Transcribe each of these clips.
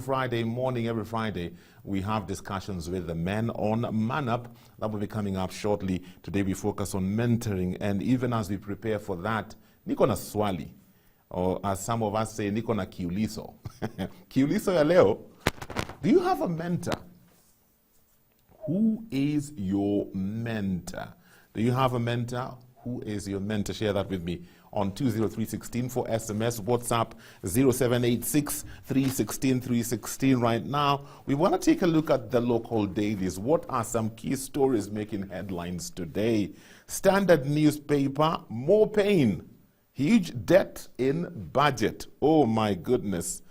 Friday morning, every Friday, we have discussions with the men on Man Up. That will be coming up shortly. Today we focus on mentoring, and even as we prepare for that, niko na swali, or as some of us say, niko na kiulizo. Kiulizo ya leo, do you have a mentor? Who is your mentor? Do you have a mentor? Who is your mentor? Share that with me on 20316 for SMS, WhatsApp 0786 316 316. Right now, we want to take a look at the local dailies. What are some key stories making headlines today? Standard newspaper, more pain. Huge debt in budget. Oh my goodness.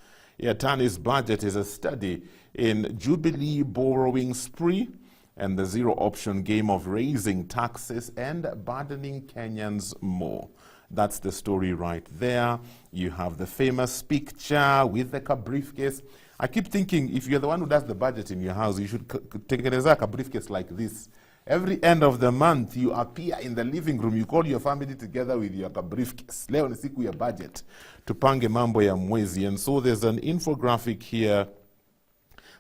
Yatani's budget is a study in Jubilee borrowing spree and the zero option game of raising taxes and burdening Kenyans more. That's the story right there. You have the famous picture with the briefcase. I keep thinking, if you're the one who does the budget in your house, you should take a briefcase like this. Every end of the month, you appear in the living room. You call your family together with your briefcase. Leo ni siku ya budget. Tupange mambo ya mwezi. And so there's an infographic here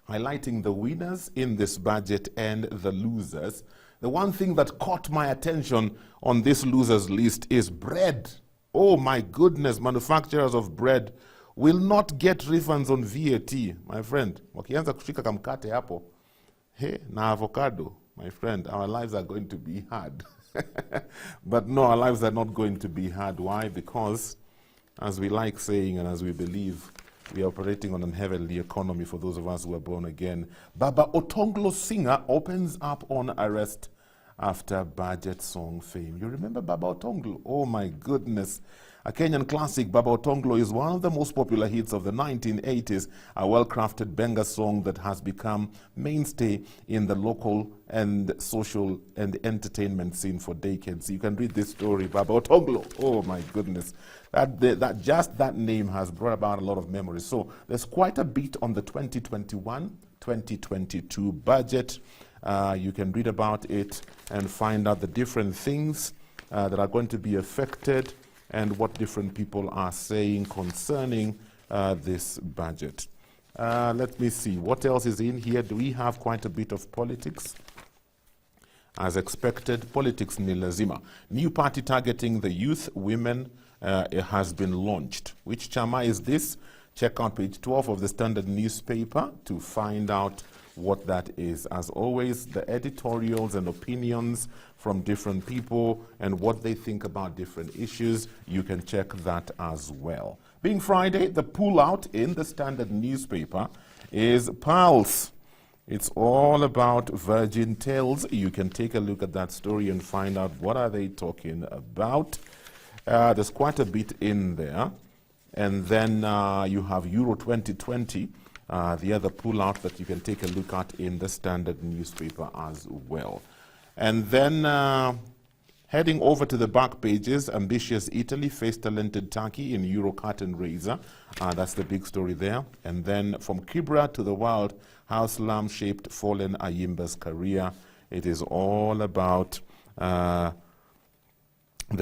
highlighting the winners in this budget and the losers. The one thing that caught my attention on this losers list is bread. Oh my goodness, manufacturers of bread will not get refunds on VAT, my friend. Wakianza kushika kamkate hapo, hey, na avocado, my friend, our lives are going to be hard. But no, our lives are not going to be hard. Why? Because, as we like saying and as we believe, we are operating on a heavenly economy for those of us who are born again. Baba Otonglo singer opens up on arrest after budget song fame. You remember Baba Otonglo? Oh my goodness. A Kenyan classic, Baba Otonglo is one of the most popular hits of the 1980s, a well-crafted Benga song that has become mainstay in the local and social and entertainment scene for decades. You can read this story, Baba Otonglo. Oh my goodness. Just that name has brought about a lot of memories. So there's quite a bit on the 2021-2022 budget. You can read about it and find out the different things that are going to be affected and what different people are saying concerning this budget. Let me see. What else is in here? Do we have quite a bit of politics? As expected, politics ni lazima. New party targeting the youth, women, it has been launched. Which chama is this? Check out page 12 of the Standard newspaper to find out what that is. As always, the editorials and opinions from different people and what they think about different issues, you can check that as well. Being Friday, the pullout in the Standard newspaper is Pulse. It's all about Virgin Tales. You can take a look at that story and find out what are they talking about. There's quite a bit in there. And then you have Euro 2020, the other pullout that you can take a look at in the Standard newspaper as well. And then heading over to the back pages, ambitious Italy faced talented Turkey in Euro curtain raiser. That's the big story there. And then from Kibra to the world, how Slam shaped fallen Ayimba's career. It is all about the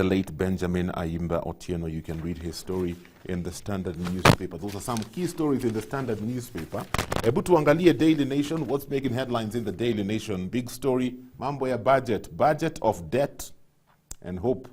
late Benjamin Ayimba Otieno. You can read his story in the Standard newspaper. Those are some key stories in the Standard newspaper. Ebu tuangalie Daily Nation. What's making headlines in the Daily Nation? Big story, mambo ya budget. Budget of debt and hope.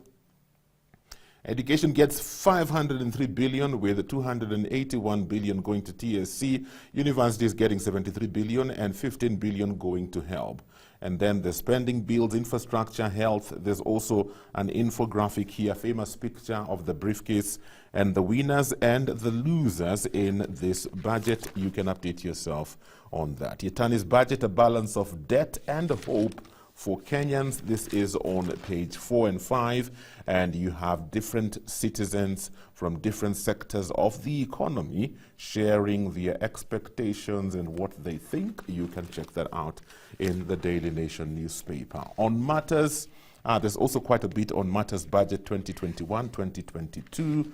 Education gets 503 billion with 281 billion going to TSC. Universities getting 73 billion and 15 billion going to HELB. And then the spending bills, infrastructure, health. There's also an infographic here, famous picture of the briefcase and the winners and the losers in this budget. You can update yourself on that. Yatani's budget, a balance of debt and hope for Kenyans. This is on page 4 and 5, and you have different citizens from different sectors of the economy sharing their expectations and what they think. You can check that out in the Daily Nation newspaper. On matters, there's also quite a bit on matters budget 2021-2022,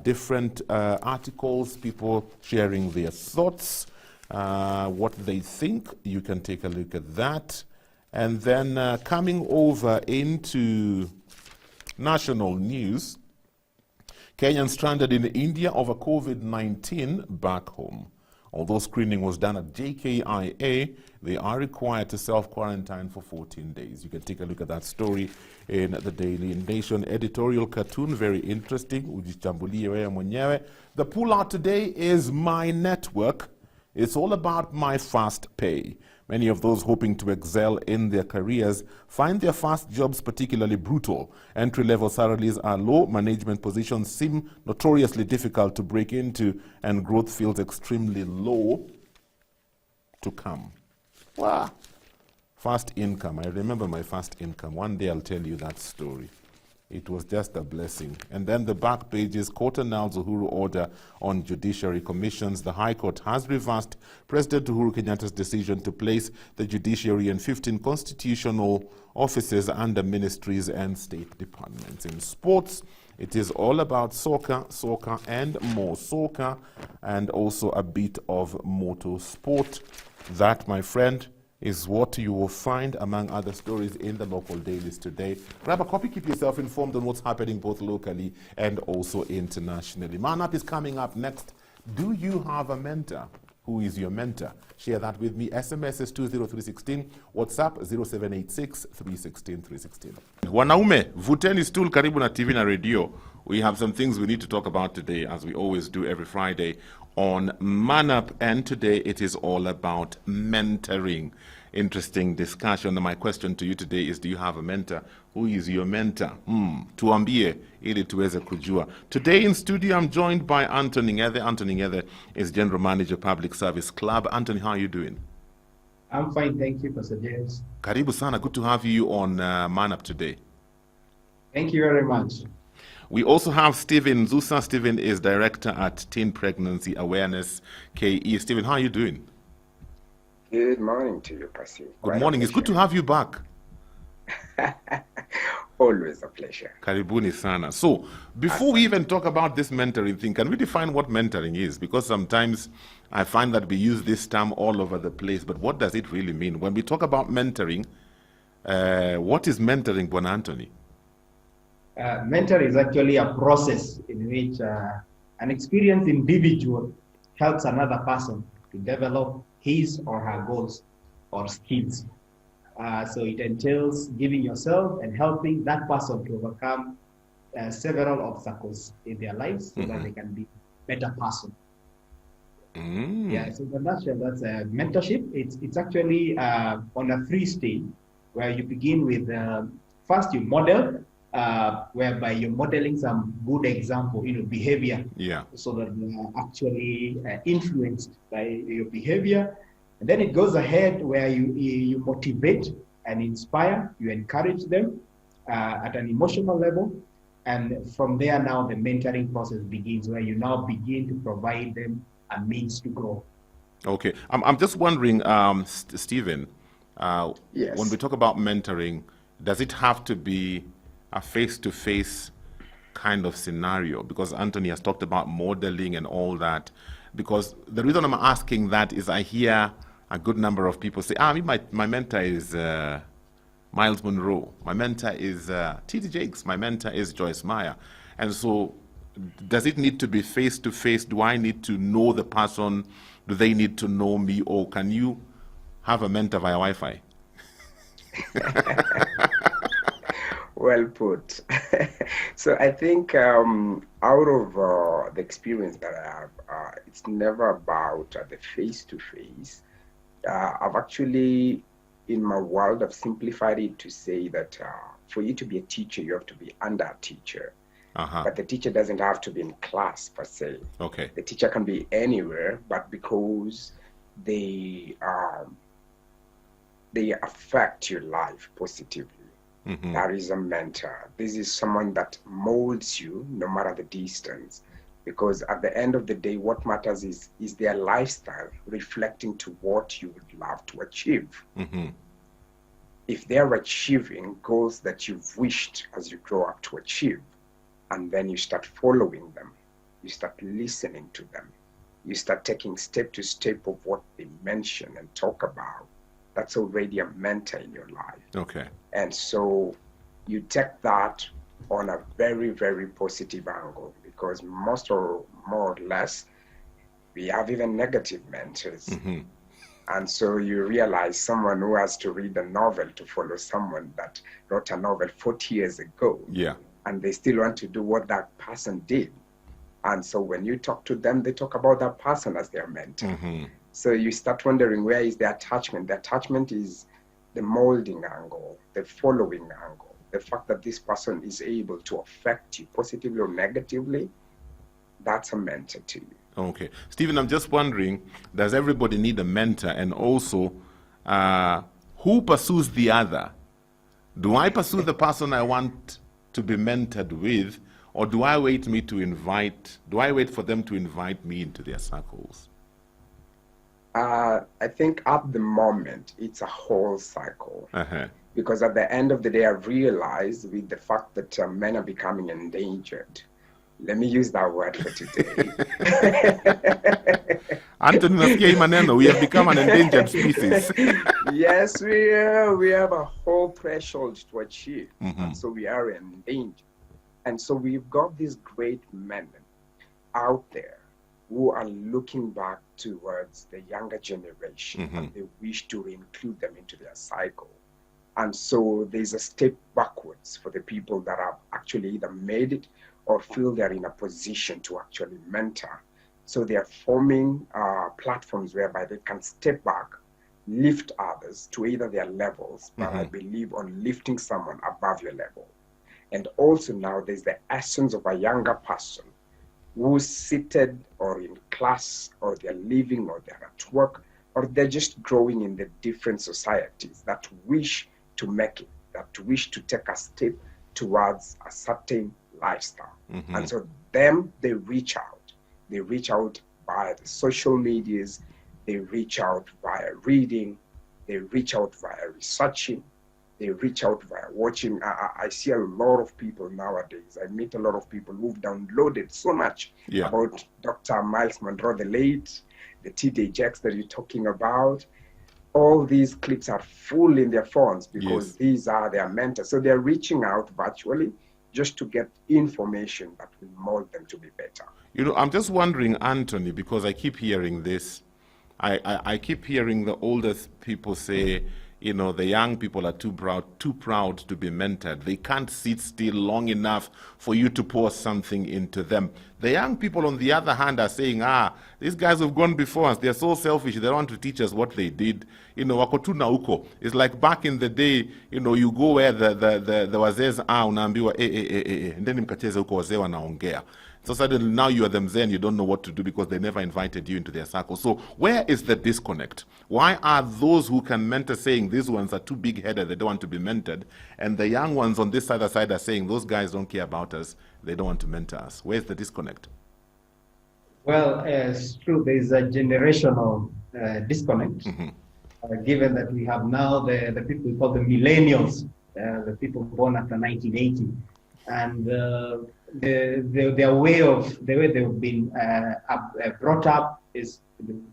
different articles, people sharing their thoughts, what they think. You can take a look at that. And then coming over into national news, Kenyans stranded in India over COVID-19 back home. Although screening was done at JKIA, they are required to self-quarantine for 14 days. You can take a look at that story in the Daily Nation editorial cartoon. Very interesting. Ujichambulie wewe mwenyewe. The pull-out today is My Network. It's all about My Fast Pay. Many of those hoping to excel in their careers find their fast jobs particularly brutal. Entry-level salaries are low, management positions seem notoriously difficult to break into, and growth feels extremely low to come. Wow. Fast income. I remember my fast income. One day I'll tell you that story. It was just a blessing. And then the back pages, Court annuls Uhuru order on judiciary commissions. The High Court has reversed President Uhuru Kenyatta's decision to place the judiciary and 15 constitutional offices under ministries and state departments. In sports, it is all about soccer and more soccer, and also a bit of motorsport. That, my friend, is what you will find among other stories in the local dailies today. Grab a copy, keep yourself informed on what's happening both locally and also internationally. Man Up is coming up next. Do you have a mentor? Who is your mentor? Share that with me. SMS is 20316, WhatsApp 0786 316 316. Wanaume, vuteni stool karibu na TV na radio. We have some things we need to talk about today, as we always do every Friday on Man Up, and today it is all about mentoring. Interesting discussion. My question to you today is, do you have a mentor? Who is your mentor? Tuambie ili tuweze kujua. Today in studio I'm joined by Anthony Ng'ethe. Anthony Ng'ethe is General Manager, Public Service Club. Anthony, how are you doing? I'm fine, thank you, Pastor James. Karibu sana. Good to have you on Man Up today. Thank you very much. We also have Stephen Zusa. Stephen is Director at Teen Pregnancy Awareness, KE. Stephen, how are you doing? Good morning to you, Pastor. Good morning. It's good to have you back. Always a pleasure. Karibuni sana. So, before we even talk about this mentoring thing, can we define what mentoring is? Because sometimes I find that we use this term all over the place, but what does it really mean? When we talk about mentoring, what is mentoring, Bwana Anthony? Mentor is actually a process in which an experienced individual helps another person to develop his or her goals or skills. So it entails giving yourself and helping that person to overcome several obstacles in their lives so that they can be a better person. Yeah, so in a nutshell, that's a mentorship. It's actually on a 3-stage where you begin with, first you model, whereby you're modeling some good example, behavior. Yeah. So that they are actually influenced by your behavior. And then it goes ahead where you motivate and inspire, you encourage them at an emotional level. And from there now the mentoring process begins, where you now begin to provide them a means to grow. Okay. I'm just wondering, Stephen, Yes. when we talk about mentoring, does it have to be a face-to-face kind of scenario? Because Anthony has talked about modeling and all that. Because the reason I'm asking that is I hear a good number of people say, my mentor is Miles Monroe. My mentor is T.D. Jakes. My mentor is Joyce Meyer. And so does it need to be face-to-face? Do I need to know the person? Do they need to know me? Or can you have a mentor via Wi-Fi? Well put. So I think out of the experience that I have, it's never about the face-to-face. I've actually, in my world, I've simplified it to say that for you to be a teacher, you have to be under a teacher. But the teacher doesn't have to be in class per se. Okay. The teacher can be anywhere, but because they affect your life positively. That is a mentor. This is someone that molds you no matter the distance. Because at the end of the day, what matters is their lifestyle reflecting to what you would love to achieve. If they're achieving goals that you've wished as you grow up to achieve, and then you start following them, you start listening to them, you start taking step to step of what they mention and talk about, that's already a mentor in your life. Okay. And so you take that on a very, very positive angle, because more or less, We have even negative mentors. And so you realize someone who has to read a novel to follow someone that wrote a novel 40 years ago. Yeah. And they still want to do what that person did. And so when you talk to them, they talk about that person as their mentor. So you start wondering, where is the attachment? The attachment is the molding angle, the following angle, the fact that this person is able to affect you positively or negatively. That's a mentor to you. Okay. Stephen, I'm just wondering, does everybody need a mentor? And also, who pursues the other? Do I pursue the person I want to be mentored with, or do I wait for them to invite me into their circles? I think at the moment, it's a whole cycle. Because at the end of the day, I've realized with the fact that men are becoming endangered. Let me use that word for today. Anthony, nasikia hii maneno, we have become an endangered species. Yes, we have a whole threshold to achieve. And so we are endangered. And so we've got these great men out there who are looking back towards the younger generation and they wish to include them into their cycle. And so there's a step backwards for the people that have actually either made it or feel they're in a position to actually mentor. So they are forming platforms whereby they can step back, lift others to either their levels, but I believe on lifting someone above your level. And also now there's the essence of a younger person who's seated or in class or they're living or they're at work or they're just growing in the different societies that wish to make it, that wish to take a step towards a certain lifestyle. And so them, they reach out. They reach out via the social medias, they reach out via reading, they reach out via researching, they reach out via watching. I see a lot of people nowadays. I meet a lot of people who've downloaded so much about Dr. Miles Monroe, the late, the TD Jakes that you're talking about. All these clips are full in their phones because these are their mentors. So they're reaching out virtually just to get information that will mold them to be better. You know, I'm just wondering, Anthony, because I keep hearing this. I keep hearing the oldest people say, you know, the young people are too proud to be mentored. They can't sit still long enough for you to pour something into them. The young people, on the other hand, are saying, these guys have gone before us. They're so selfish. They don't want to teach us what they did. You know, wako tu na uko. It's like back in the day, you know, you go where the wazee unaambiwa, ndeni mkacheze huko wazee wanaongea. So suddenly now you are them and you don't know what to do because they never invited you into their circle. So where is the disconnect? Why are those who can mentor saying these ones are too big-headed, they don't want to be mentored, and the young ones on this other side are saying those guys don't care about us, they don't want to mentor us? Where's the disconnect? Well, it's true. There is a generational disconnect, given that we have now the people we call the millennials, the people born after 1980, and the way they've been brought up is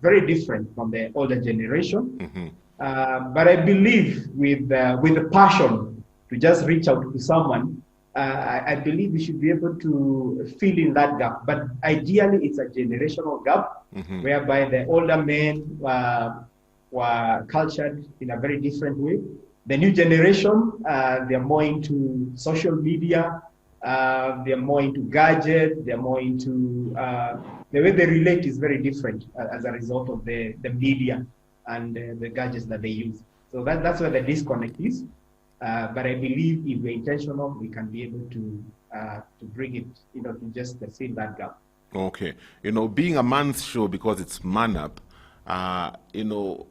very different from the older generation. But I believe with the passion to just reach out to someone, I believe we should be able to fill in that gap. But ideally, it's a generational gap whereby the older men were cultured in a very different way. The new generation, they're more into social media. They're more into gadgets. They're more into the way they relate is very different as a result of the media and the gadgets that they use. So that's where the disconnect is. But I believe if we're intentional, we can be able to bring it, you know, to just fill that gap. Okay, you know, being a man's show because it's Man Up, you know,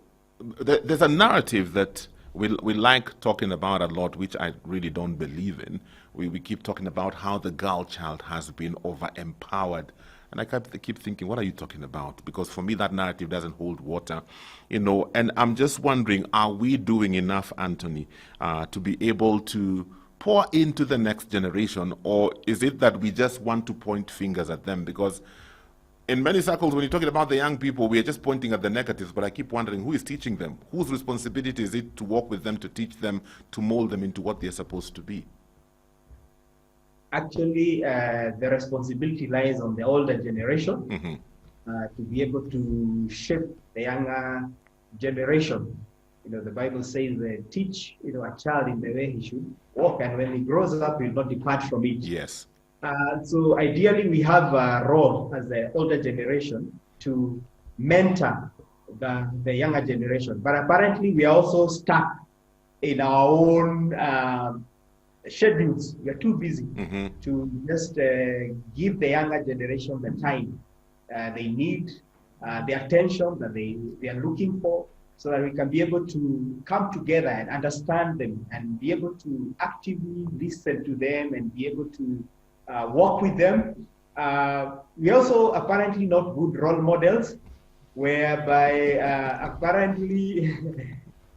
there's a narrative that we like talking about a lot, which I really don't believe in. We keep talking about how the girl child has been over-empowered. And I keep thinking, what are you talking about? Because for me, that narrative doesn't hold water, you know. And I'm just wondering, are we doing enough, Anthony, to be able to pour into the next generation? Or is it that we just want to point fingers at them? Because in many circles, when you're talking about the young people, we are just pointing at the negatives, but I keep wondering, who is teaching them? Whose responsibility is it to work with them, to teach them, to mold them into what they're supposed to be? Actually, the responsibility lies on the older generation to be able to shape the younger generation. The Bible says, teach, a child in the way he should walk, and when he grows up, he will not depart from it. Yes. So ideally, we have a role as the older generation to mentor the younger generation. But apparently, we are also stuck in our own schedules. We are too busy to just give the younger generation the time they need, the attention that they are looking for, so that we can be able to come together and understand them and be able to actively listen to them and be able to work with them. We also apparently not good role models, whereby apparently,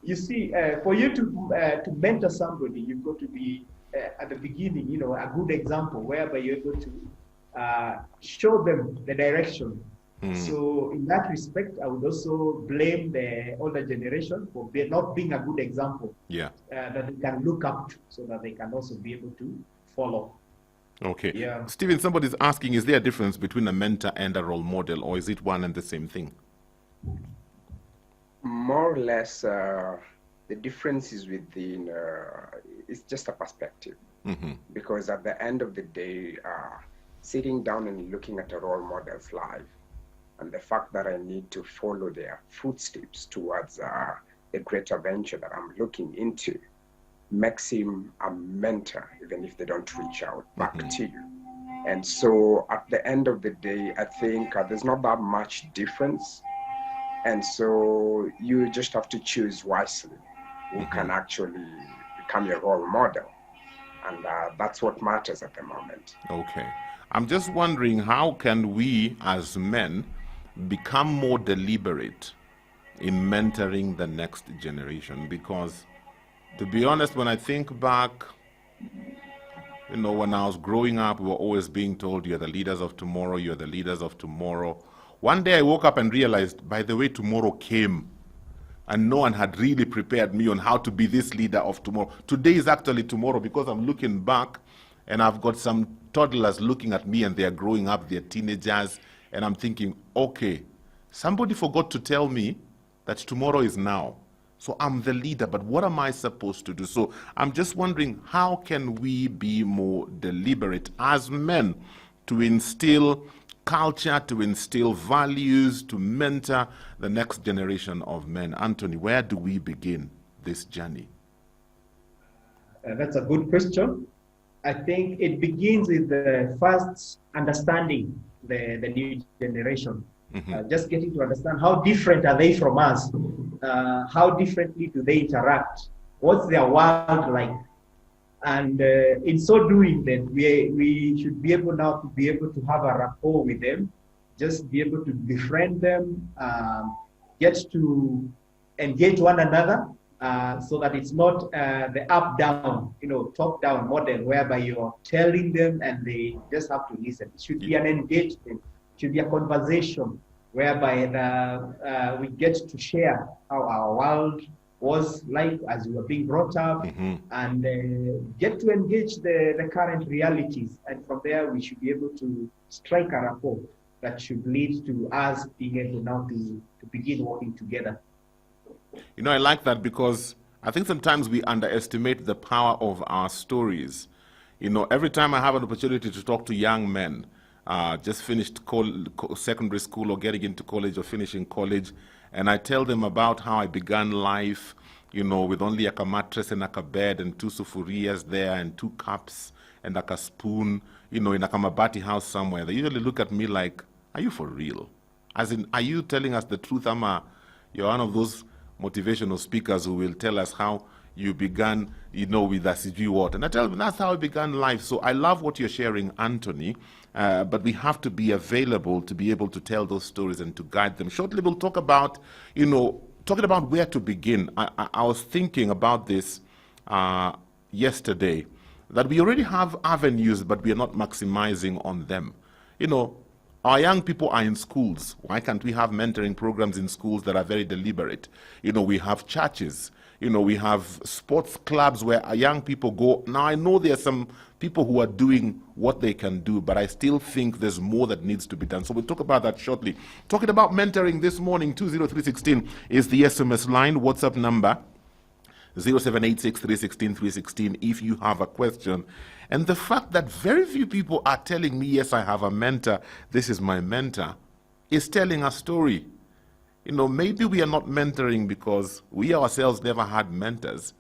you see, for you to mentor somebody, you've got to be at the beginning, a good example, whereby you're able to show them the direction. So in that respect, I would also blame the older generation for not being a good example that they can look up to, so that they can also be able to follow. Okay. Yeah. Stephen, somebody's asking, is there a difference between a mentor and a role model, or is it one and the same thing? More or less, the difference is within, it's just a perspective. Because at the end of the day, sitting down and looking at a role model's life, and the fact that I need to follow their footsteps towards the greater venture that I'm looking into, makes him a mentor, even if they don't reach out back to you. And so at the end of the day, I think there's not that much difference. And so you just have to choose wisely who can actually become your role model. And that's what matters at the moment. Okay. I'm just wondering, how can we as men become more deliberate in mentoring the next generation? Because, to be honest, when I think back, when I was growing up, we were always being told, you're the leaders of tomorrow, you're the leaders of tomorrow. One day I woke up and realized, by the way, tomorrow came, and no one had really prepared me on how to be this leader of tomorrow. Today is actually tomorrow, because I'm looking back, and I've got some toddlers looking at me, and they're growing up, they're teenagers, and I'm thinking, okay, somebody forgot to tell me that tomorrow is now. So I'm the leader, but what am I supposed to do? So I'm just wondering, how can we be more deliberate as men to instill culture, to instill values, to mentor the next generation of men? Anthony, where do we begin this journey? That's a good question. I think it begins with the first understanding the new generation. Just getting to understand how different are they from us, how differently do they interact, what's their world like, and in so doing, then we should be able now to be able to have a rapport with them, just be able to befriend them, get to engage one another, so that it's not the up-down, top-down model whereby you're telling them and they just have to listen. It should be an engagement. Should be a conversation whereby we get to share how our world was like as we were being brought up, and get to engage the current realities. And from there, we should be able to strike a rapport that should lead to us being able now to begin working together. I like that, because I think sometimes we underestimate the power of our stories. Every time I have an opportunity to talk to young men, just finished secondary school or getting into college or finishing college, and I tell them about how I began life, with only a mattress and a bed and 2 sufurias there and 2 cups and a spoon, in a Kamabati house somewhere. They usually look at me like, are you for real? As in, are you telling us the truth? You're one of those motivational speakers who will tell us how you began, with a CG what. And I tell them that's how I began life. So I love what you're sharing, Anthony, but we have to be available to be able to tell those stories and to guide them. Shortly, we'll talk about, talking about where to begin. I was thinking about this yesterday, that we already have avenues, but we are not maximizing on them. Our young people are in schools. Why can't we have mentoring programs in schools that are very deliberate? We have churches. You know, we have sports clubs where young people go. Now, I know there are some people who are doing what they can do, but I still think there's more that needs to be done. So we'll talk about that shortly. Talking about mentoring this morning, 20316 is the SMS line. WhatsApp number 0786316316 if you have a question. And the fact that very few people are telling me, yes, I have a mentor, this is my mentor, is telling a story. You know, maybe we are not mentoring because we ourselves never had mentors,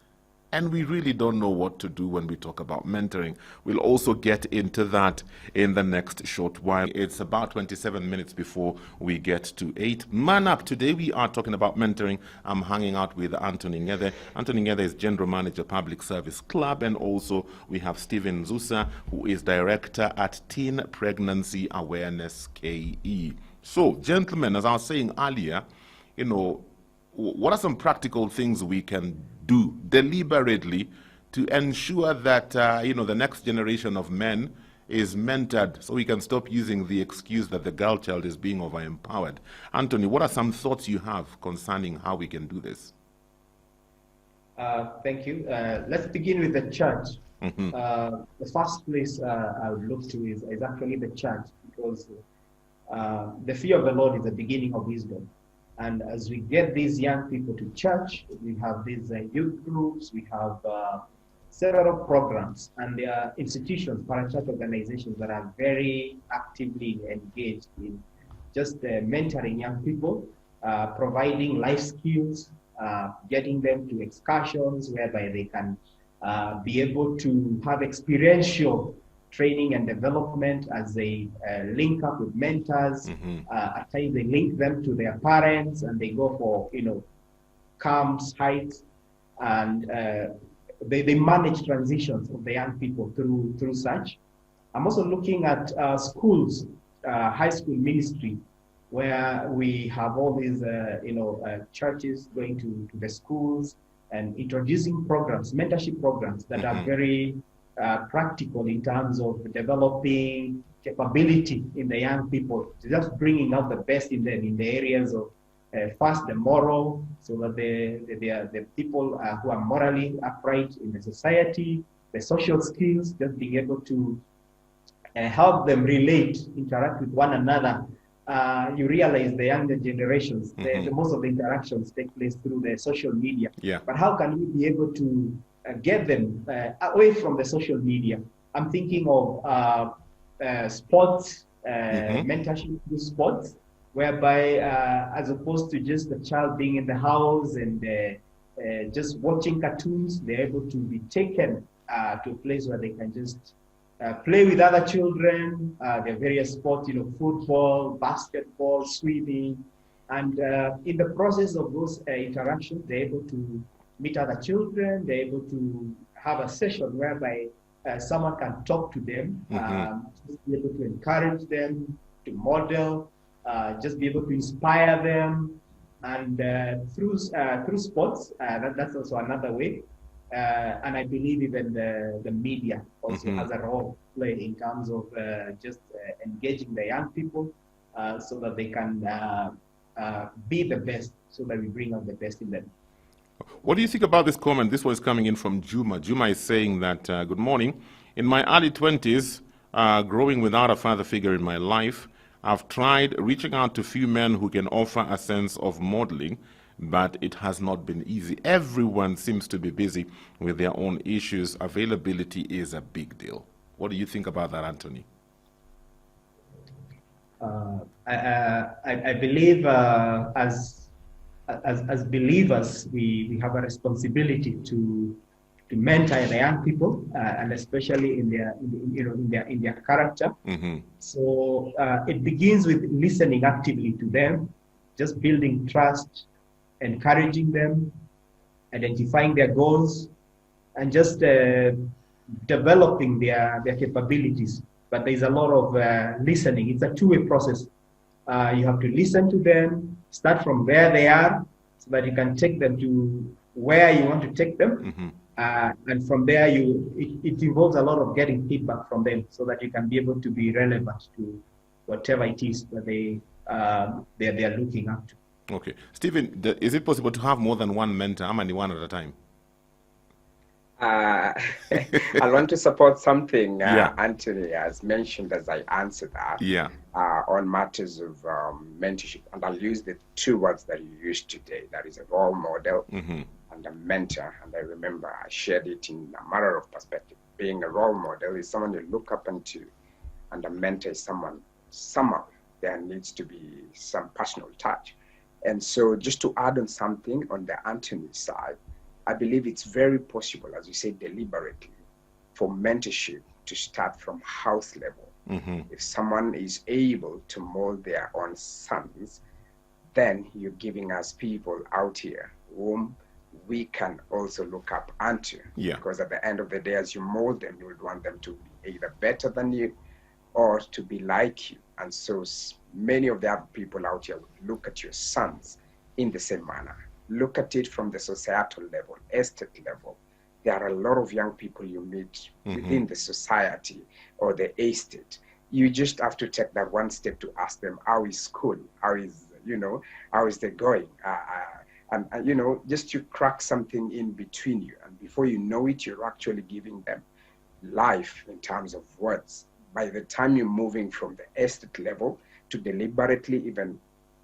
and we really don't know what to do when we talk about mentoring. We'll also get into that in the next short while. It's about 27 minutes before we get to 8. Man up, today we are talking about mentoring. I'm hanging out with Anthony Ngede. Anthony Ngede is General Manager, Public Service Club, and also we have Stephen Zusa, who is Director at Teen Pregnancy Awareness KE. So, gentlemen, as I was saying earlier, you know, what are some practical things we can do deliberately to ensure that, you know, the next generation of men is mentored, so we can stop using the excuse that the girl child is being over-empowered? Anthony, what are some thoughts you have concerning how we can do this? Thank you. Let's begin with the church. The first place I would look to is actually the church, because the fear of the Lord is the beginning of wisdom. And as we get these young people to church, we have these youth groups, we have several programs, and there are institutions, parachurch organizations that are very actively engaged in just mentoring young people, providing life skills, getting them to excursions whereby they can be able to have experiential training and development as they link up with mentors. At times they link them to their parents, and they go for, you know, camps, hikes, and they manage transitions of the young people through such. I'm also looking at schools, high school ministry, where we have all these churches going to the schools and introducing programs, mentorship programs that are very practical in terms of developing capability in the young people, just bringing out the best in them in the areas of first the moral, so that they are the people who are morally upright in the society, the social skills, just being able to help them relate, interact with one another. You realize the younger generations, the most of the interactions take place through the social media. But how can we be able to get them away from the social media? I'm thinking of sports, mentorship through sports, whereby as opposed to just the child being in the house and just watching cartoons, they're able to be taken to a place where they can just play with other children. There are various sports, you know, football, basketball, swimming, and in the process of those interactions, they're able to meet other children. They're able to have a session whereby someone can talk to them, just be able to encourage them, to model, just be able to inspire them, and through sports, that's also another way. And I believe even the media also has a role to play in terms of just engaging the young people so that they can be the best, so that we bring out the best in them. What do you think about this comment? This one is coming in from Juma. Juma is saying that, good morning. In my early 20s, growing without a father figure in my life, I've tried reaching out to few men who can offer a sense of modeling, but it has not been easy. Everyone seems to be busy with their own issues. Availability is a big deal. What do you think about that, Anthony? I believe as believers, we have a responsibility to mentor the young people, and especially in their character. So it begins with listening actively to them, just building trust, encouraging them, identifying their goals, and just developing their capabilities. But there's a lot of listening. It's a two-way process. You have to listen to them, start from where they are, so that you can take them to where you want to take them. And from there, it involves a lot of getting feedback from them, so that you can be able to be relevant to whatever it is that they are looking up to. Okay. Stephen, is it possible to have more than one mentor? How many, one at a time? I want to support something Yeah. Anthony has mentioned as I answer that Yeah. on matters of mentorship. And I'll use the two words that you used today. That is a role model and a mentor. And I remember I shared it in a matter of perspective. Being a role model is someone you look up into, and a mentor is somehow there needs to be some personal touch. And so just to add on something on the Anthony side, I believe it's very possible, as you say, deliberately, for mentorship to start from house level. If someone is able to mold their own sons, then you're giving us people out here whom we can also look up unto. Yeah. Because at the end of the day, as you mold them, you would want them to be either better than you or to be like you. And so many of the other people out here would look at your sons in the same manner. Look at it from the societal level, estate level. There are a lot of young people you meet within the society or the estate. You just have to take that one step to ask them, how is school? How is they going? And just to crack something in between you. And before you know it, you're actually giving them life in terms of words. By the time you're moving from the estate level to deliberately even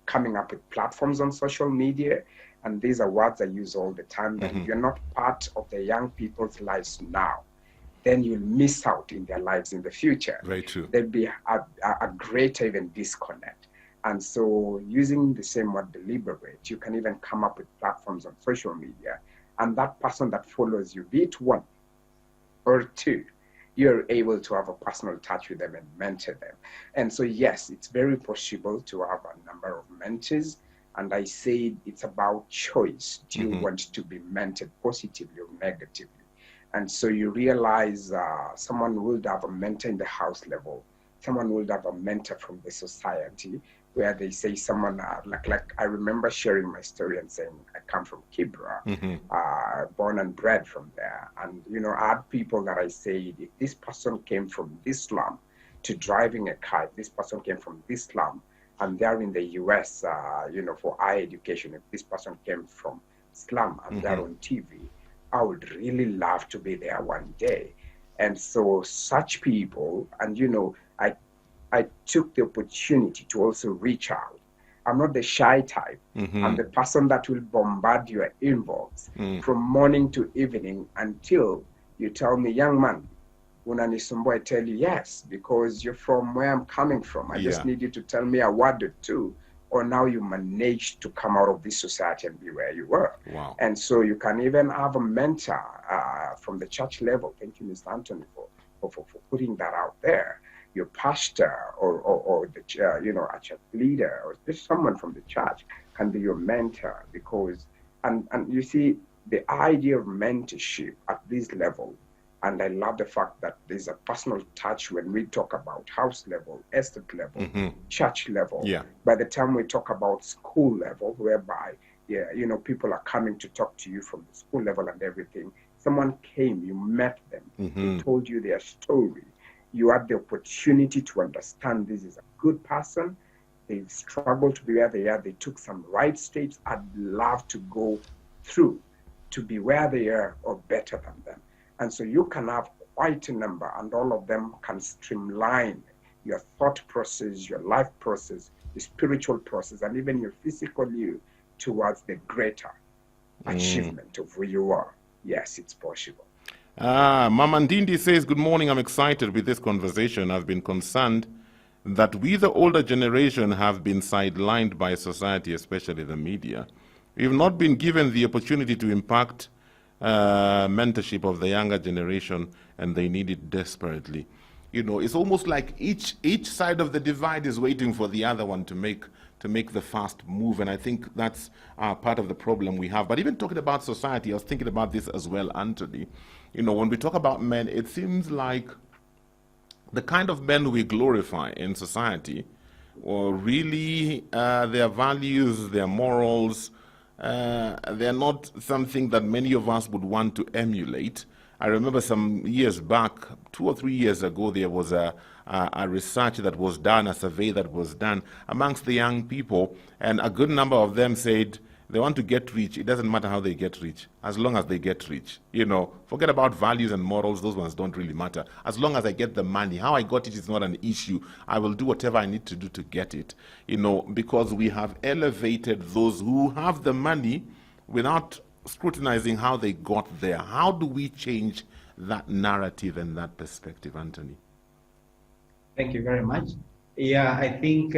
coming up with platforms on social media, and these are words I use all the time, that if you're not part of the young people's lives now, then you'll miss out in their lives in the future. Very true. There'll be a greater even disconnect. And so using the same word deliberate, you can even come up with platforms on social media, and that person that follows you, be it one or two, you're able to have a personal touch with them and mentor them. And so, yes, it's very possible to have a number of mentors. And I say it's about choice. Do you want to be mentored positively or negatively? And so you realize someone would have a mentor in the house level. Someone would have a mentor from the society, where they say someone, like I remember sharing my story and saying, I come from Kibra, born and bred from there. And, I had people that I said, if this person came from this slum to driving a car, if this person came from this slum, and they're in the US, for higher education, if this person came from slum and they're on TV, I would really love to be there one day. And so such people, and I took the opportunity to also reach out. I'm not the shy type. I'm the person that will bombard your inbox from morning to evening until you tell me, young man, unanisumbua, I tell you yes, because you're from where I'm coming from. I just need you to tell me a word or two, or now you managed to come out of this society and be where you were. Wow. And so you can even have a mentor from the church level. Thank you, Mr. Anthony, for putting that out there. Your pastor or the a church leader or just someone from the church can be your mentor, because and you see the idea of mentorship at this level. And I love the fact that there's a personal touch when we talk about house level, estate level, church level. Yeah. By the time we talk about school level, whereby people are coming to talk to you from the school level and everything. Someone came, you met them, they told you their story. You had the opportunity to understand this is a good person. They've struggled to be where they are. They took some right steps. I'd love to go through to be where they are or better than them. And so you can have quite a number, and all of them can streamline your thought process, your life process, your spiritual process, and even your physical you towards the greater achievement of who you are. Yes, it's possible. Mama Ndindi says, good morning, I'm excited with this conversation. I've been concerned that we, the older generation, have been sidelined by society, especially the media. We've not been given the opportunity to impact mentorship of the younger generation, and they need it desperately. It's almost like each side of the divide is waiting for the other one to make the fast move, and I think that's part of the problem we have. But even talking about society, I was thinking about this as well, Anthony. When we talk about men, it seems like the kind of men we glorify in society, or really their values, their morals, they're not something that many of us would want to emulate. I remember some years back, 2 or 3 years ago, there was a a research that was done, a survey that was done amongst the young people, and a good number of them said they want to get rich. It doesn't matter how they get rich, as long as they get rich. You know, forget about values and morals. Those ones don't really matter. As long as I get the money, how I got it is not an issue. I will do whatever I need to do to get it. You know, because we have elevated those who have the money without scrutinizing how they got there. How do we change that narrative and that perspective, Anthony? Thank you very much. Yeah, I think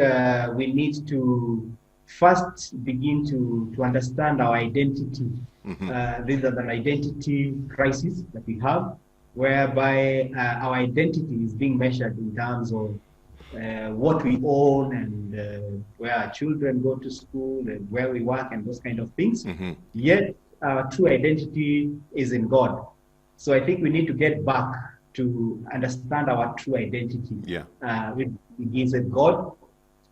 we need to first begin to understand our identity. This is an identity crisis that we have, whereby our identity is being measured in terms of what we own and where our children go to school and where we work and those kind of things. Yet our true identity is in God. So I think we need to get back to understand our true identity. Yeah. Which begins with God.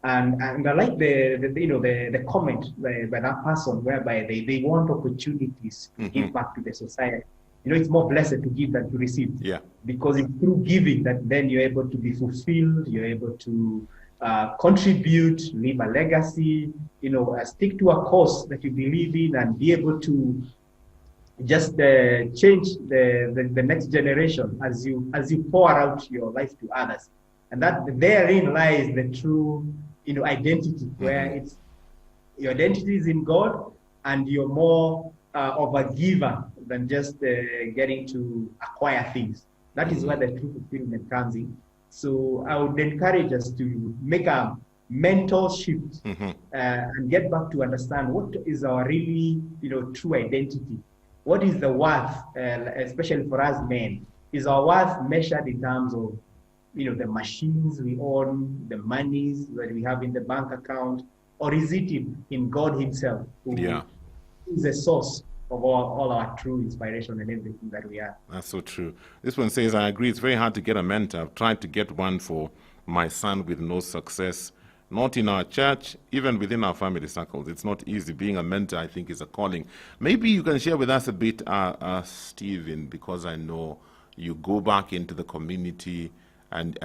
And I like the comment by that person whereby they want opportunities to give back to the society. You know, it's more blessed to give than to receive. Yeah. Because it's through giving that then you're able to be fulfilled, you're able to contribute, leave a legacy, you know, stick to a cause that you believe in and be able to just change the next generation as you pour out your life to others. And that therein lies the true, you know, identity, where it's your identity is in God and you're more of a giver than just getting to acquire things. That is where the true fulfillment comes in. So I would encourage us to make a mental shift and get back to understand what is our really, you know, true identity. What is the worth, especially for us men? Is our worth measured in terms of, you know, the machines we own, the monies that we have in the bank account, or is it in God Himself, who is the source of all our true inspiration and everything that we are? That's so true. This one says, I agree, it's very hard to get a mentor. I've tried to get one for my son with no success. Not in our church, even within our family circles. It's not easy. Being a mentor, I think, is a calling. Maybe you can share with us a bit, Stephen, because I know you go back into the community and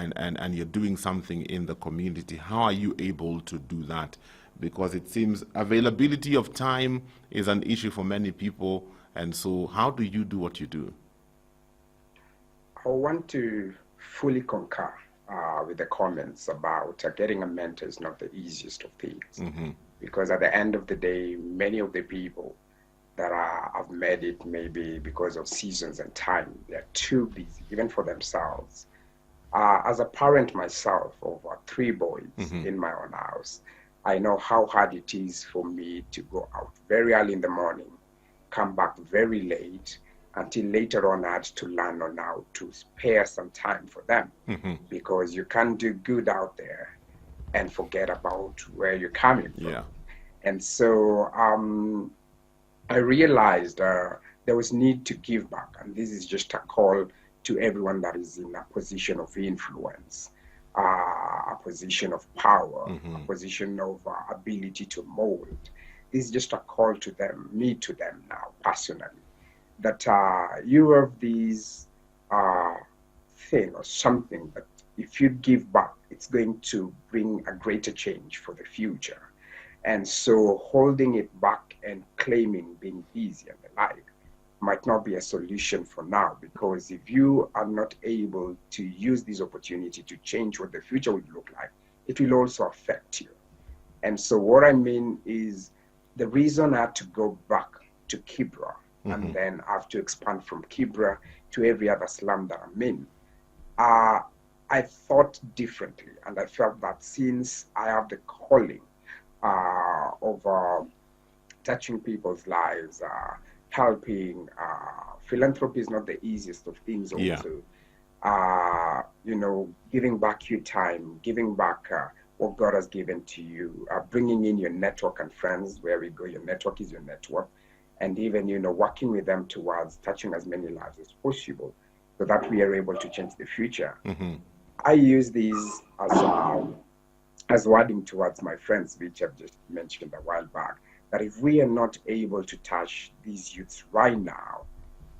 you're doing something in the community. How are you able to do that? Because it seems availability of time is an issue for many people. And so how do you do what you do? I want to fully concur with the comments about getting a mentor is not the easiest of things. Because at the end of the day, many of the people that have made it, maybe because of seasons and time, they're too busy, even for themselves. As a parent myself of 3 boys in my own house, I know how hard it is for me to go out very early in the morning, come back very late, until later on I had to learn on how to spare some time for them. Because you can't do good out there and forget about where you're coming from. Yeah. And so I realized there was need to give back. And this is just a call to everyone that is in a position of influence, a position of power, a position of ability to mold. This is just a call to them, me to them now, personally, that you have these thing or something that if you give back, it's going to bring a greater change for the future. And so holding it back and claiming being busy and the like might not be a solution for now, because if you are not able to use this opportunity to change what the future would look like, it will also affect you. And so what I mean is the reason I had to go back to Kibra and then I have to expand from Kibra to every other slum that I'm in, I thought differently. And I felt that since I have the calling of touching people's lives, helping, philanthropy is not the easiest of things also. You know, giving back your time, giving back what God has given to you, bringing in your network and friends. Where we go, your network is your network. And even, you know, working with them towards touching as many lives as possible so that we are able to change the future. I use these as wording towards my friends, which I've just mentioned a while back, that if we are not able to touch these youths right now,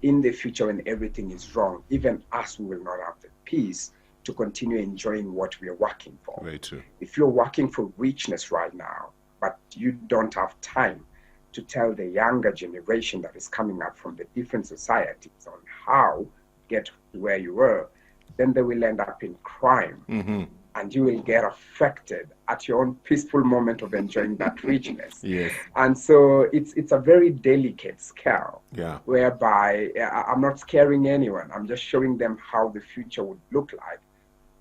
in the future when everything is wrong, even us, we will not have the peace to continue enjoying what we are working for. Very true. If you're working for richness right now, but you don't have time to tell the younger generation that is coming up from the different societies on how to get to where you were, then they will end up in crime. Mm-hmm. And you will get affected at your own peaceful moment of enjoying that richness. Yes. And so it's a very delicate scale, Yeah. whereby I'm not scaring anyone. I'm just showing them how the future would look like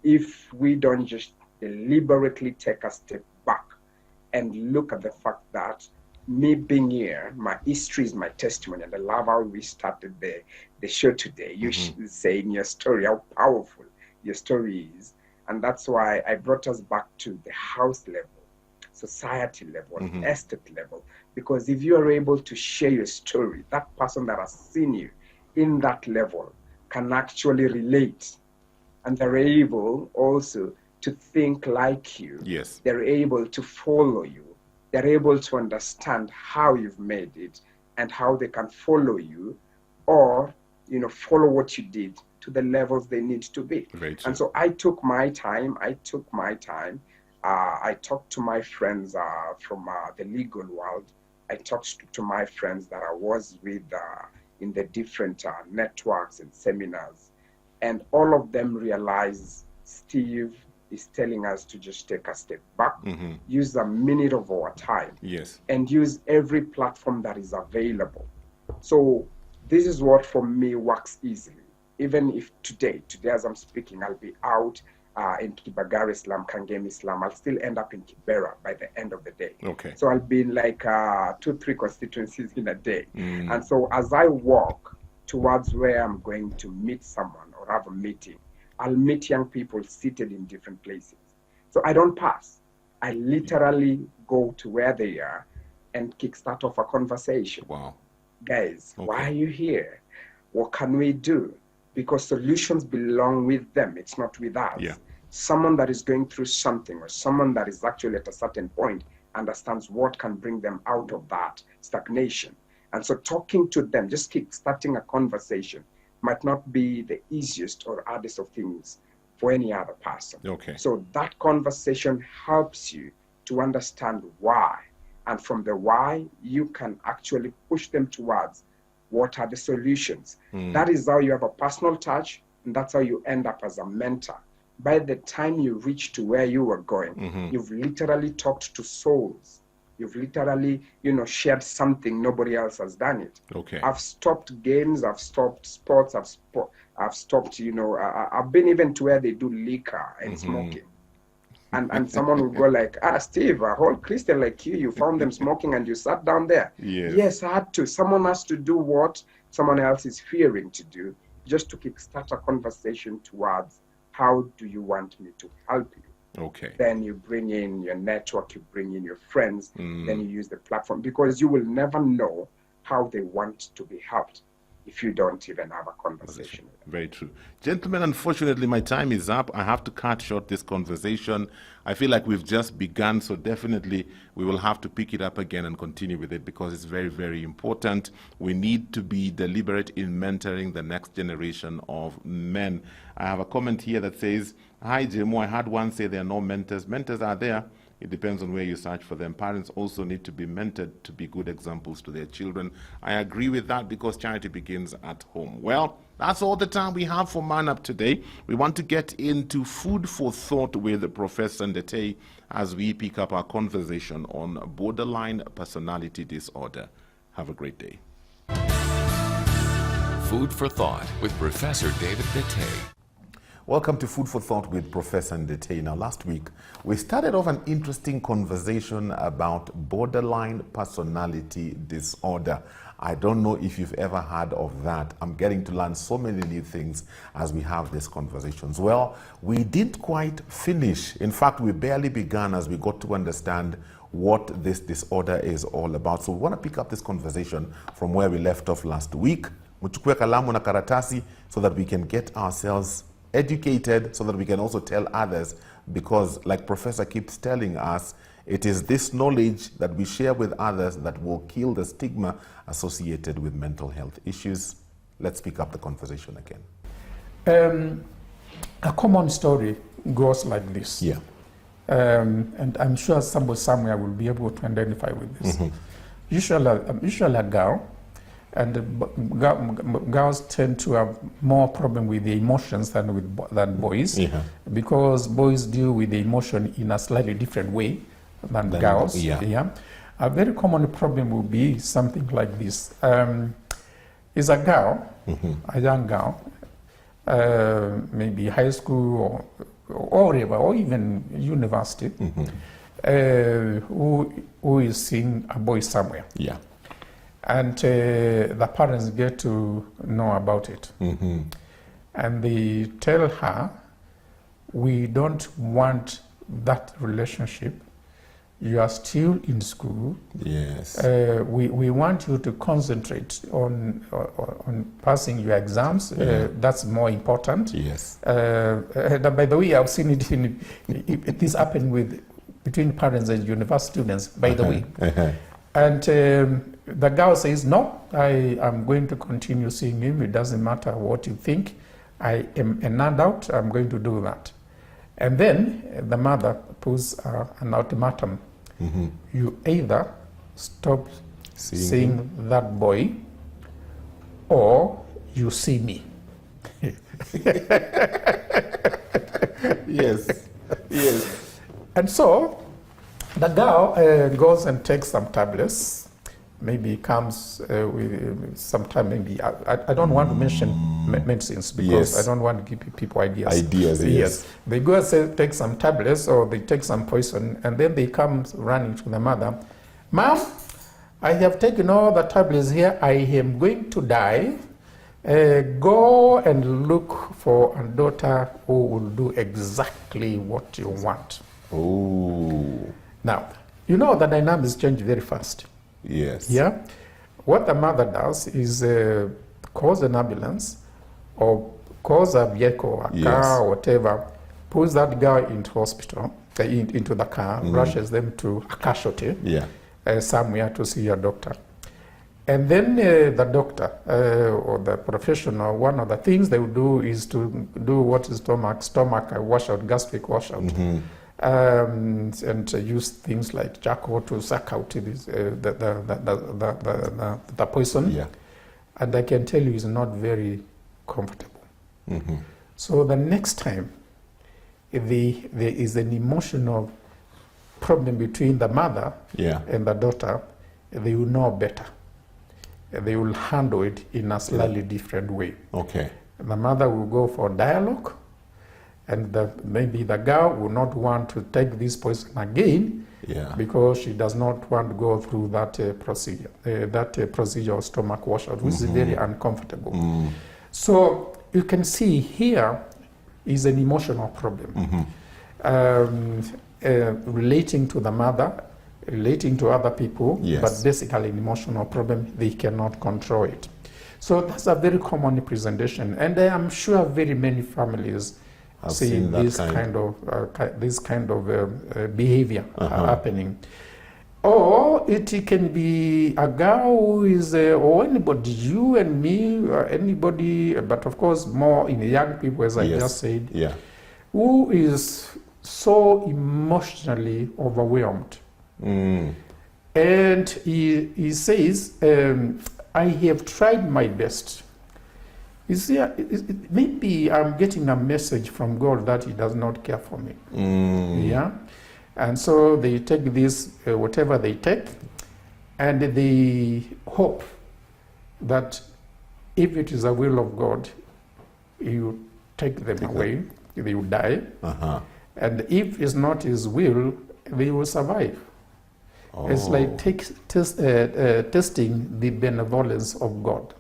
if we don't just deliberately take a step back and look at the fact that me being here, my history is my testimony. And I love how we started the show today. You saying your story, how powerful your story is. And that's why I brought us back to the house level, society level, estate level. Because if you are able to share your story, that person that has seen you in that level can actually relate. And they're able also to think like you. Yes. They're able to follow you. They're able to understand how you've made it and how they can follow you or, follow what you did to the levels they need to be. Very true. And so I took my time. I talked to my friends from the legal world. I talked to my friends that I was with in the different networks and seminars. And all of them realized Steve is telling us to just take a step back, use a minute of our time, Yes. and use every platform that is available. So this is what for me works easily. Even if today as I'm speaking, I'll be out in Kibagare Islam, Kangemi Islam, I'll still end up in Kibera by the end of the day. Okay. So I'll be in like 2-3 constituencies in a day. And so as I walk towards where I'm going to meet someone or have a meeting, I'll meet young people seated in different places. So I don't pass. I literally go to where they are and kickstart off a conversation. Wow. Guys, Okay. why are you here? What can we do? Because solutions belong with them. It's not with us. Yeah. Someone that is going through something or someone that is actually at a certain point understands what can bring them out of that stagnation. And so talking to them, just starting a conversation might not be the easiest or hardest of things for any other person. Okay. So that conversation helps you to understand why. And from the why, you can actually push them towards what are the solutions. That is how you have a personal touch, and that's how you end up as a mentor. By the time you reach to where you were going, you've literally talked to souls. You've literally, shared something nobody else has done it. Okay. I've stopped games, I've stopped sports, I've stopped, I've been even to where they do liquor and smoking. And someone will go like, Steve, a whole Christian like you found them smoking and you sat down there. Yes. Yes, I had to. Someone has to do what someone else is fearing to do, just to kickstart a conversation towards how do you want me to help you? Okay. Then you bring in your network, you bring in your friends, then you use the platform, because you will never know how they want to be helped if you don't even have a conversation with them. Very true. Gentlemen, unfortunately, my time is up. I have to cut short this conversation. I feel like we've just begun, so definitely we will have to pick it up again and continue with it because it's very, very important. We need to be deliberate in mentoring the next generation of men. I have a comment here that says, "Hi, Jemo, I had one say there are no mentors. Mentors are there. It depends on where you search for them. Parents also need to be mentored to be good examples to their children." I agree with that because charity begins at home. Well, that's all the time we have for Man Up today. We want to get into food for thought with Professor Ndetey as we pick up our conversation on borderline personality disorder. Have a great day. Food for Thought with Professor David Ndetey. Welcome to Food for Thought with Professor Ndetey. Now, last week, we started off an interesting conversation about borderline personality disorder. I don't know if you've ever heard of that. I'm getting to learn so many new things as we have these conversations. Well, we didn't quite finish. In fact, we barely began as we got to understand what this disorder is all about. So we want to pick up this conversation from where we left off last week. Mchukue kalamu na karatasi so that we can get ourselves educated so that we can also tell others, because like Professor keeps telling us, it is this knowledge that we share with others that will kill the stigma associated with mental health issues. Let's pick up the conversation again. A common story goes like this. Yeah. And I'm sure somebody somewhere will be able to identify with this. Usually a girl, and girls tend to have more problem with the emotions than boys, because boys deal with the emotion in a slightly different way than girls. Yeah. A very common problem will be something like this. Is a girl, a young girl, maybe high school or whatever, or even university, who is seeing a boy somewhere. Yeah. And the parents get to know about it. And they tell her, we don't want that relationship. You are still in school. Yes. We want you to concentrate on passing your exams. That's more important. Yes. And by the way, I've seen this happen between parents and university students, by the way. And the girl says, no, I am going to continue seeing him. It doesn't matter what you think. I am an adult. I'm going to do that. And then the mother puts an ultimatum. You either stop seeing that boy, or you see me. Yes. Yes. And so the girl goes and takes some tablets. Maybe comes with sometime. Maybe I don't want to mention medicines because I don't want to give people ideas. Yes. They go and take some tablets, or they take some poison, and then they come running to the mother. Mom, I have taken all the tablets here. I am going to die. Go and look for a daughter who will do exactly what you want. Oh. Now, you know the dynamics change very fast. Yes. Yeah. What the mother does is calls an ambulance, or calls a vehicle, a car, or whatever, pulls that guy into hospital, into the car, rushes them to a casualty somewhere to see a doctor. And then the doctor or the professional, one of the things they will do is to do what is stomach washout, gastric washout. And use things like charcoal to suck out the poison. Yeah. And I can tell you it's not very comfortable. So the next time there is an emotional problem between the mother and the daughter, they will know better. They will handle it in a slightly different way. Okay. The mother will go for dialogue, and maybe the girl will not want to take this poison again because she does not want to go through that procedure of stomach washout, which is very uncomfortable. So you can see here is an emotional problem relating to the mother, relating to other people, but basically an emotional problem. They cannot control it. So that's a very common presentation, and I am sure very many families see this kind of behavior happening. Or it can be a girl who is, or anybody, you and me, or anybody, but of course more in young people, as I just said, who is so emotionally overwhelmed. And he says, I have tried my best. You see, maybe I'm getting a message from God that He does not care for me. Yeah? And so they take this, whatever they take, and they hope that if it is the will of God, He will take them away, they will die. And if it's not His will, they will survive. It's like testing the benevolence of God.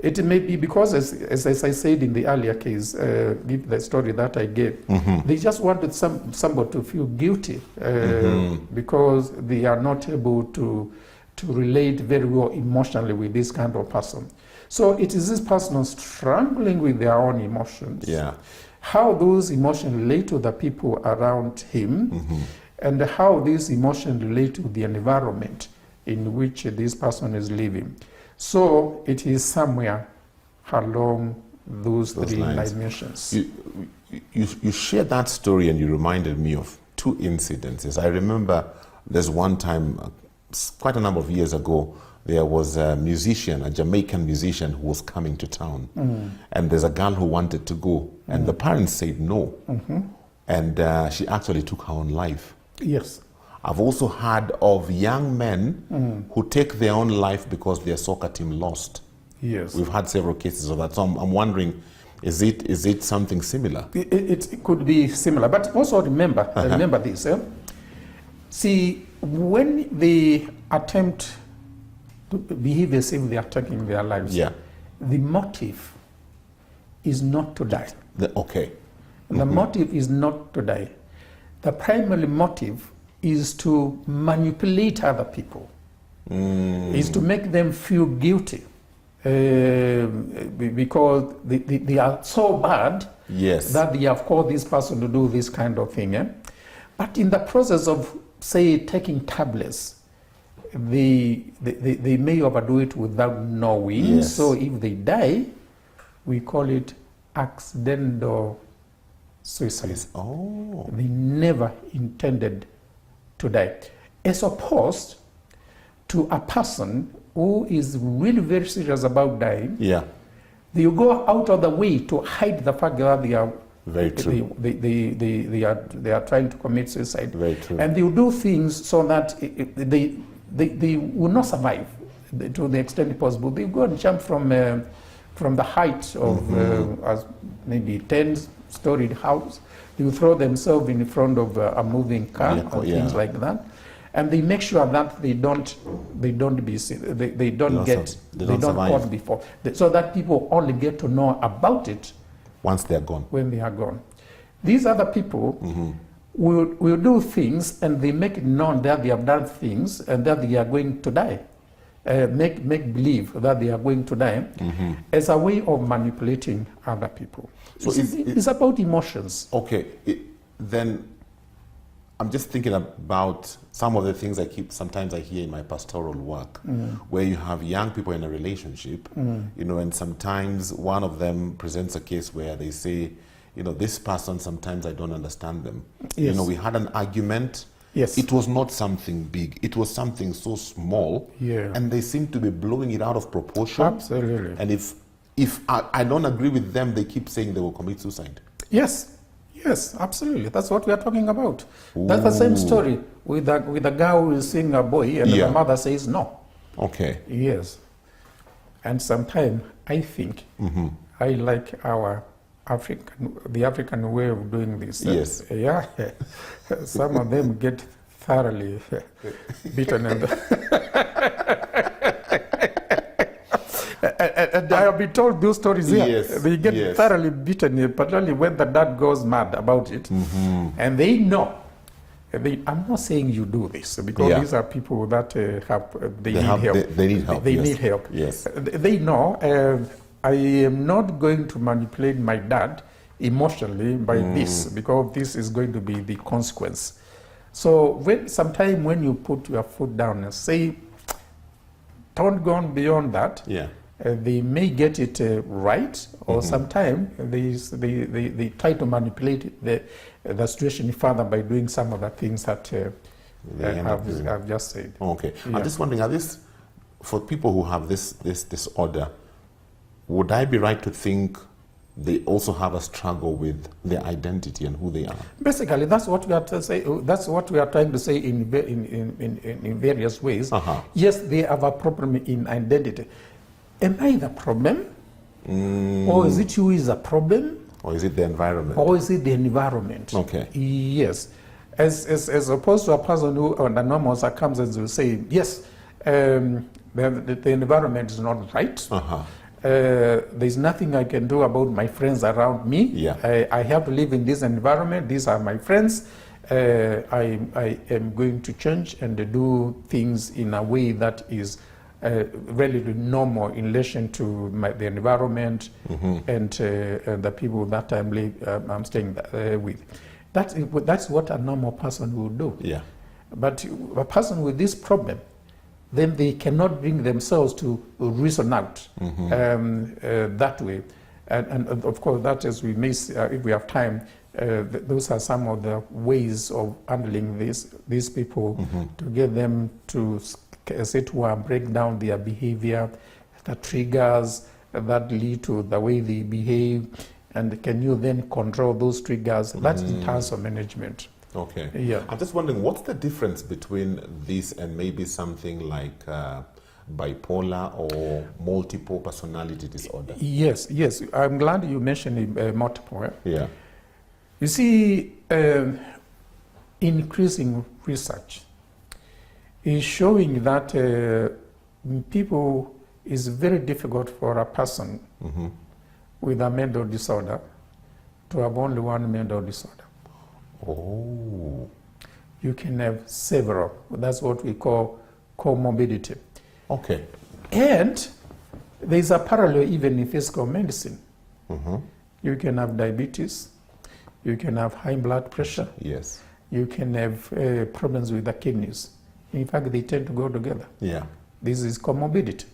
It may be because, as I said in the earlier case, the story that I gave, they just wanted somebody to feel guilty because they are not able to relate very well emotionally with this kind of person. So it is this person struggling with their own emotions. How those emotions relate to the people around him, and how these emotions relate to the environment in which this person is living. So it is somewhere along those three lines. dimensions. You shared that story and you reminded me of two incidences. I remember there's one time, quite a number of years ago, there was a musician, a Jamaican musician who was coming to town. And there's a girl who wanted to go. And the parents said no. And she actually took her own life. Yes. I've also heard of young men who take their own life because their soccer team lost. Yes. We've had several cases of that. So I'm wondering, is it something similar? It could be similar, but also remember this. See, when they attempt to behave as if they are taking their lives, Yeah. the motive is not to die. Okay. The motive is not to die. The primary motive is to manipulate other people, is to make them feel guilty because they are so bad Yes. that they have called this person to do this kind of thing. But in the process of, say, taking tablets, they may overdo it without knowing. Yes. So if they die, we call it accidental suicide. Oh. They never intended to die. As opposed to a person who is really very serious about dying, Yeah. they go out of the way to hide the fact that they are Very true. they are trying to commit suicide. Very true. And they will do things so that they will not survive to the extent possible. They go and jump from the height of maybe 10-storied house. They will throw themselves in front of a moving car or things like that, and they make sure that they don't get caught before, so that people only get to know about it once they're gone. when they are gone. These other people will do things, and they make it known that they have done things and that they are going to die. Make believe that they are going to die as a way of manipulating other people. So it's about emotions. Okay, then I'm just thinking about some of the things sometimes I hear in my pastoral work, where you have young people in a relationship, and sometimes one of them presents a case where they say, this person, sometimes I don't understand them. Yes. We had an argument. Yes. It was not something big. It was something so small. Yeah. And they seem to be blowing it out of proportion. Absolutely. And if I don't agree with them, they keep saying they will commit suicide. Yes, absolutely. That's what we are talking about. That's the same story with a guy who is seeing a boy, and the mother says no. Okay. Yes. And sometimes I think I like the African way of doing this. Yes. Yeah. Some of them get thoroughly beaten and and I have been told those stories here. Yes, They get yes. thoroughly beaten, particularly when the dad goes mad about it. And they know. I'm not saying you do this, because these are people that need help. They need help. They yes. need help. Yes. They know I am not going to manipulate my dad emotionally by this, because this is going to be the consequence. So sometime when you put your foot down and say, don't go on beyond that, they may get it right, or sometimes they try to manipulate the situation further by doing some of the things that I've just said. Okay. Yeah. I'm just wondering, for people who have this disorder, would I be right to think they also have a struggle with their identity and who they are? Basically, that's what we are to say. That's what we are trying to say in various ways. Yes, they have a problem in identity. Am I the problem, or is it you who is a problem, or is it the environment? Or is it the environment? Okay. Yes, as opposed to a person who, under normal circumstances, will say, yes, the environment is not right. There's nothing I can do about my friends around me. I have to live in this environment. These are my friends. I am going to change and do things in a way that is relatively normal in relation to the environment and the people that I'm staying with. That's what a normal person will do. Yeah. But a person with this problem, then they cannot bring themselves to reason out that way. And of course, that is, we may, if we have time, those are some of the ways of handling these people to get them to, as it were, break down their behavior, the triggers that lead to the way they behave, and can you then control those triggers? That's in terms of management. Okay. Yeah. I'm just wondering, what's the difference between this and maybe something like bipolar or multiple personality disorder? Yes. I'm glad you mentioned multiple. Yeah. You see, increasing research is showing that people, it's very difficult for a person with a mental disorder to have only one mental disorder. Oh. You can have several. That's what we call comorbidity. Okay. And there's a parallel even in physical medicine. You can have diabetes, you can have high blood pressure, Yes. you can have problems with the kidneys. In fact, they tend to go together. Yeah. This is comorbidity.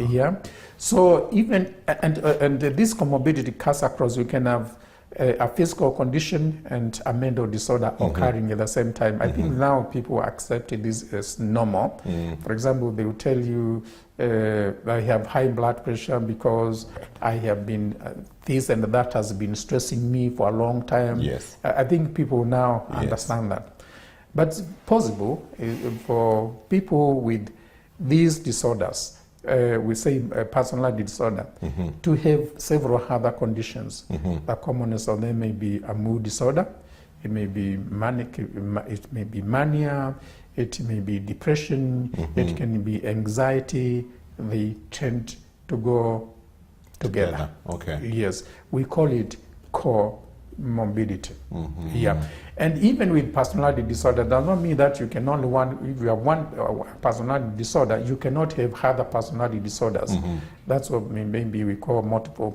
Yeah. So even and this comorbidity cuts across. You can have a physical condition and a mental disorder occurring at the same time. I think now people accept this as normal. For example, they will tell you, I have high blood pressure because I have been, this and that has been stressing me for a long time. Yes. I think people now understand that. But it's possible for people with these disorders, we say personality disorder, to have several other conditions. The commonest of them may be a mood disorder, it may be manic, it may be mania, it may be depression, it can be anxiety. They tend to go together. Okay. Yes, we call it comorbidity. Yeah, and even with personality disorder, does not mean that you can only if you have one personality disorder, you cannot have other personality disorders. That's what maybe we call multiple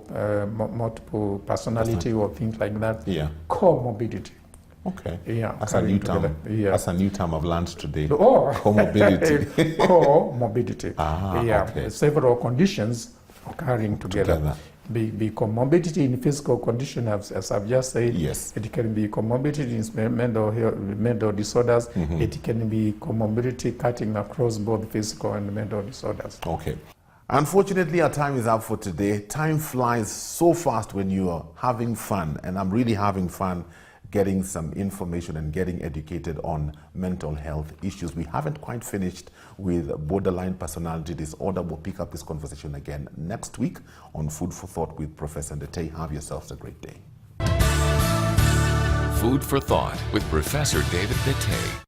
personality or things like that. Yeah. Comorbidity. Okay. Yeah, That's a new term. Yeah. That's a new term I've learned today. Oh, Comorbidity. comorbidity. Yeah, okay. several conditions occurring together. Be comorbidity in physical condition, as I've just said. Yes. It can be comorbidity in mental disorders. It can be comorbidity cutting across both physical and mental disorders. Okay. Unfortunately, our time is up for today. Time flies so fast when you are having fun, and I'm really having fun getting some information and getting educated on mental health issues. We haven't quite finished with borderline personality disorder. We'll pick up this conversation again next week on Food for Thought with Professor Ndetei. Have yourselves a great day. Food for Thought with Professor David Ndetei.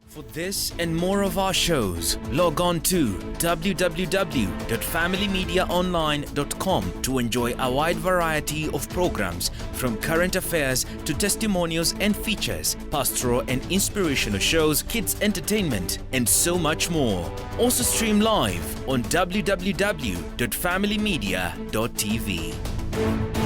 For this and more of our shows, log on to www.familymediaonline.com to enjoy a wide variety of programs, from current affairs to testimonials and features, pastoral and inspirational shows, kids entertainment, and so much more. Also stream live on www.familymedia.tv.